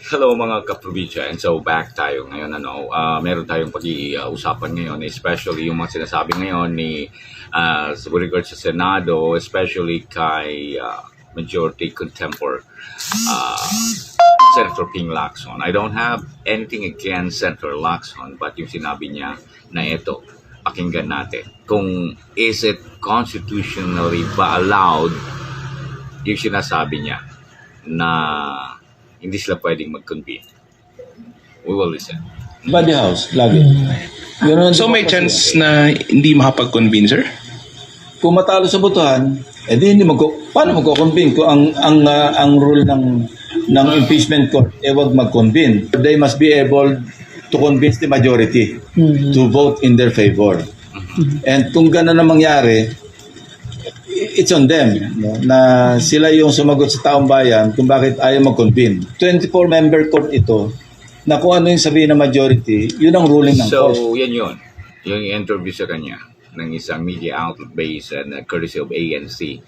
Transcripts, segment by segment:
Hello mga kaprobinsya, and so back tayo ngayon. Meron tayong pag-iusapan ngayon, especially yung mga sinasabi ngayon ni with regards sa Senado, especially kay Majority Contempor uh, Senator Ping Lacson. I don't have anything against Senator Lacson, but yung sinabi niya na ito, pakinggan natin. Kung is it constitutionally ba allowed yung sinasabi niya na hindi sila pwedeng mag-convene. We will listen. Body house, lagi. Yun So may chance na hindi makapag-convene, sir? Kung matalo sa botohan, edi hindi paano magko-convene kung ang rule ng impeachment court wag mag-convene. They must be able to convince the majority to vote in their favor. And kung gano'n na mangyari, it's on them, no? Na sila yung sumagot sa taong bayan kung bakit ayaw mag-convene. 24-member court ito, na kung ano yung sabihin ng majority, yun ang ruling ng court. So, yan yun. Yung interview sa kanya ng isang media outlet based and courtesy of ANC.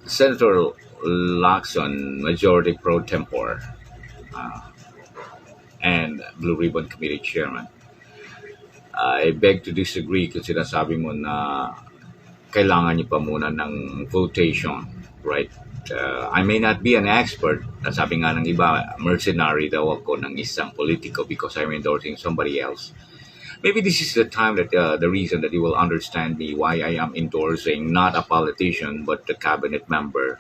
Senator Lacson, Majority Pro Tempore, and Blue Ribbon Committee Chairman. I beg to disagree kung sinasabi mo na kailangan niyo pa muna ng votation, right? I may not be an expert. Sabi nga ng iba, mercenary daw ako ng isang politiko because I'm endorsing somebody else. Maybe this is the time that the reason that you will understand me why I am endorsing not a politician but a cabinet member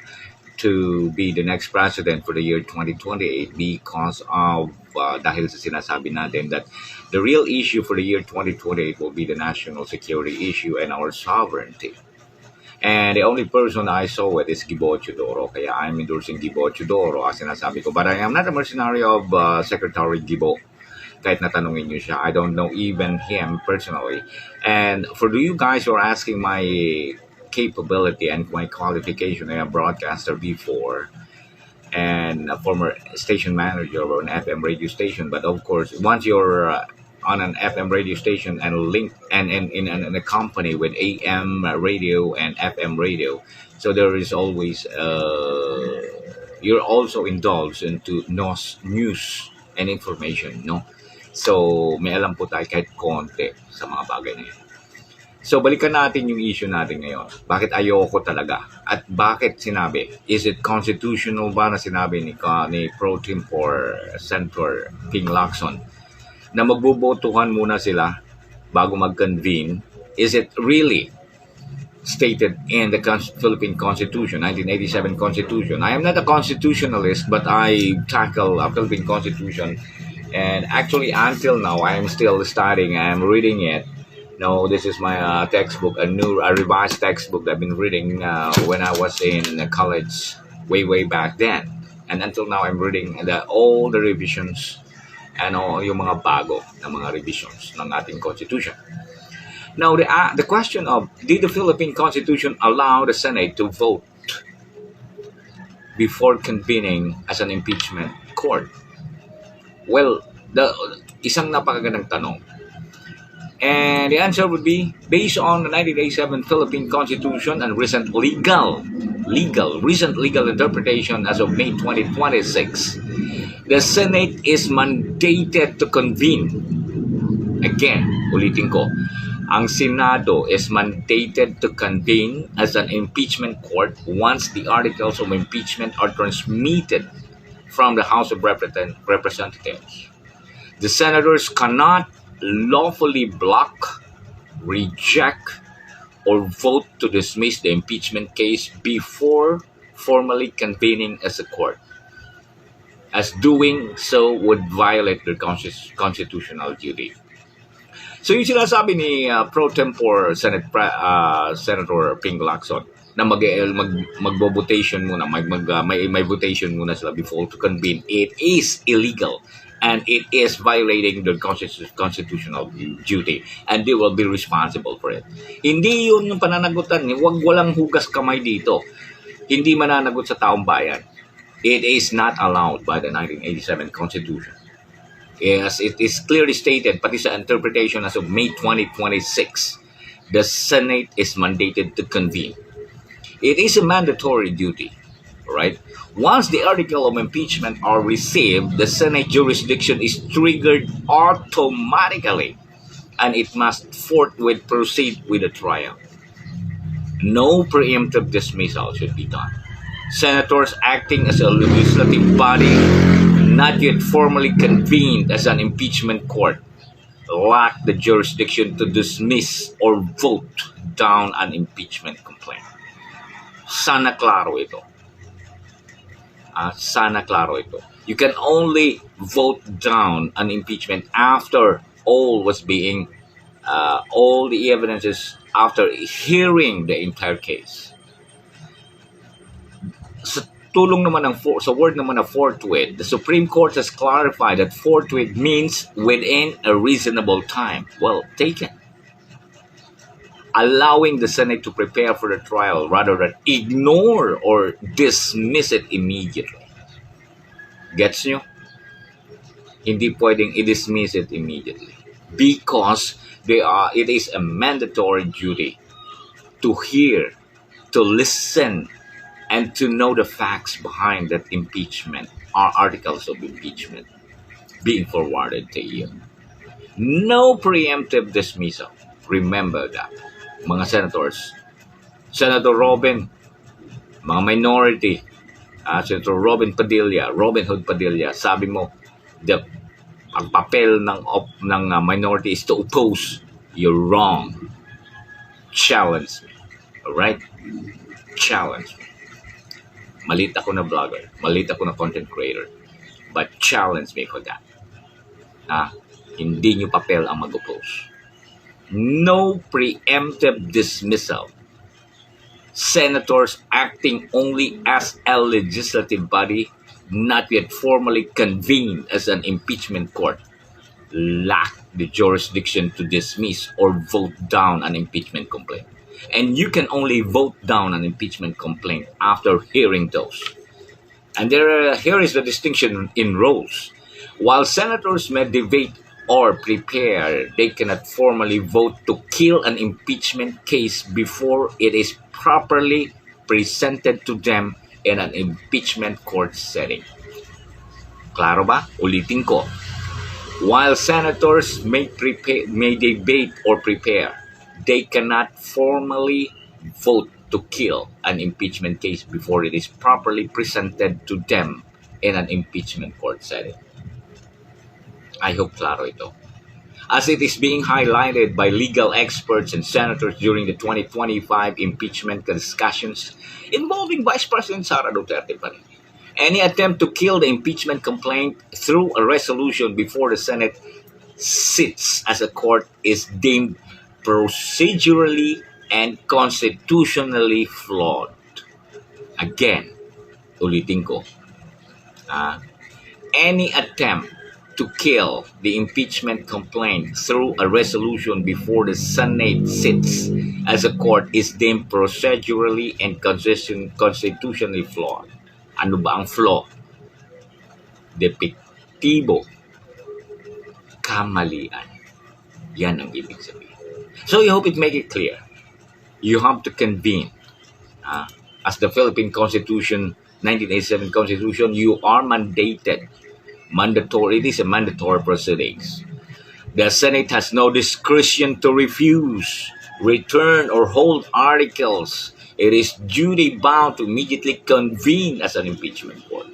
to be the next president for the year 2028 because of dahil sa sinasabi natin that the real issue for the year 2028 will be the national security issue and our sovereignty. And the only person I saw it is Gibo Chudoro. Kaya I'm endorsing Gibo Chudoro as sinasabi ko. But I am not a mercenary of Secretary Gibo. Kahit natanungin niyo siya, I don't know even him personally. And for you guys who are asking my capability and my qualification, I am a broadcaster before and a former station manager of an FM radio station. But of course, once you're on an FM radio station and linked and in a company with AM radio and FM radio, so there is always you're also indulged into news and information, no? So may alam po tayo kahit konti sa mga bagay na yun. So balikan natin yung issue natin ngayon. Bakit ayoko talaga? At bakit sinabi? Is it constitutional ba na sinabi ni Pro Tempore Senator Ping Lacson na magbobotohan muna sila bago mag-convene? Is it really stated in the Philippine Constitution, 1987 Constitution? I am not a constitutionalist, but I tackle a Philippine Constitution. And actually, until now, I am still studying. I am reading it. No, this is my textbook, a revised textbook that I've been reading when I was in college way back then. And until now, I'm reading all the revisions and yung mga bago na mga revisions ng ating Constitution. Now, the question of, did the Philippine Constitution allow the Senate to vote before convening as an impeachment court? Well, isang napakagandang tanong. And the answer would be, based on the 1987 Philippine Constitution and recent legal interpretation as of May 2026, the Senate is mandated to convene. Again, ulitin ko, ang Senado is mandated to convene as an impeachment court once the articles of impeachment are transmitted from the House of Representatives. The senators cannot lawfully block, reject, or vote to dismiss the impeachment case before formally convening as a court, as doing so would violate their constitutional duty. So yung sinasabi ni Pro Tempore Senator Ping Lacson na magbo-votation muna, may votation muna sila before to convene, it is illegal. And it is violating the constitutional duty. And they will be responsible for it. Hindi yun yung pananagutan. Walang hugas kamay dito. Hindi mananagot sa taong bayan. It is not allowed by the 1987 Constitution. Yes, it is clearly stated, pati sa interpretation as of May 2026, the Senate is mandated to convene. It is a mandatory duty. Right? Once the article of impeachment are received, the Senate jurisdiction is triggered automatically and it must forthwith proceed with the trial. No preemptive dismissal should be done. Senators acting as a legislative body, not yet formally convened as an impeachment court, lack the jurisdiction to dismiss or vote down an impeachment complaint. Sana klaro ito. Sana klaro ito. You can only vote down an impeachment after all the evidences, after hearing the entire case. Sa word naman na forthwith, the Supreme Court has clarified that forthwith means within a reasonable time. Well taken. Allowing the Senate to prepare for the trial rather than ignore or dismiss it immediately. Gets nyo? Hindi pwedeng i-dismiss it immediately. Because it is a mandatory duty to hear, to listen, and to know the facts behind that impeachment or articles of impeachment being forwarded to you. No preemptive dismissal. Remember that. Mga senators, Senator Robin, mga minority, Senator Robin Hood Padilla, sabi mo, ang papel ng minority is to oppose. You're wrong. Challenge me. Alright? Challenge me. Malit ako na vlogger. Malit ako na content creator. But challenge me for that. Hindi nyo papel ang mag-oppose. No preemptive dismissal. Senators acting only as a legislative body, not yet formally convened as an impeachment court, lack the jurisdiction to dismiss or vote down an impeachment complaint. And you can only vote down an impeachment complaint after hearing those. And here is the distinction in roles. While senators may debate or prepare, they cannot formally vote to kill an impeachment case before it is properly presented to them in an impeachment court setting. Klaro ba? Ulitin ko. While senators may debate or prepare, they cannot formally vote to kill an impeachment case before it is properly presented to them in an impeachment court setting. I hope klaro ito. As it is being highlighted by legal experts and senators during the 2025 impeachment discussions involving Vice President Sara Duterte pa rin. Any attempt to kill the impeachment complaint through a resolution before the Senate sits as a court is deemed procedurally and constitutionally flawed. Again, ulitin ko, any attempt to kill the impeachment complaint through a resolution before the Senate sits as a court is deemed procedurally and constitutionally flawed. Ano ba ang flaw? Depektibo. Kamalian. Yan ang ibig sabihin. So I hope it make it clear. You have to convene. As the Philippine Constitution, 1987 Constitution, you are mandated. Mandatory. It is a mandatory proceedings. The Senate has no discretion to refuse, return, or hold articles. It is duty bound to immediately convene as an impeachment court.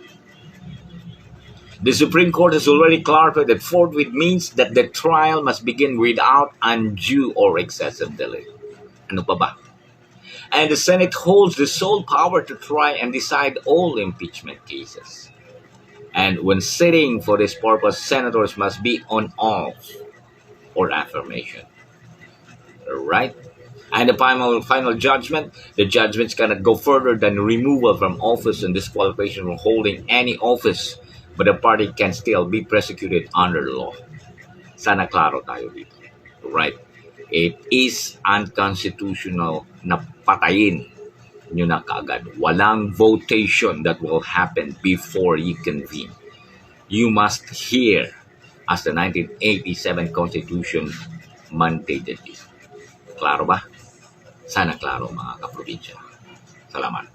The Supreme Court has already clarified that forthwith means that the trial must begin without undue or excessive delay. Ano pa ba? And the Senate holds the sole power to try and decide all impeachment cases. And when sitting for this purpose, senators must be on oath or affirmation. Right? And the final judgment, the judgments cannot go further than removal from office and disqualification from holding any office, but the party can still be prosecuted under the law. Sana klaro tayo dito. Right? It is unconstitutional na patayin nyo na kaagad. Walang votation that will happen before you convene. You must hear as the 1987 Constitution mandated you. Klaro ba? Sana klaro mga kaprobinsya. Salamat.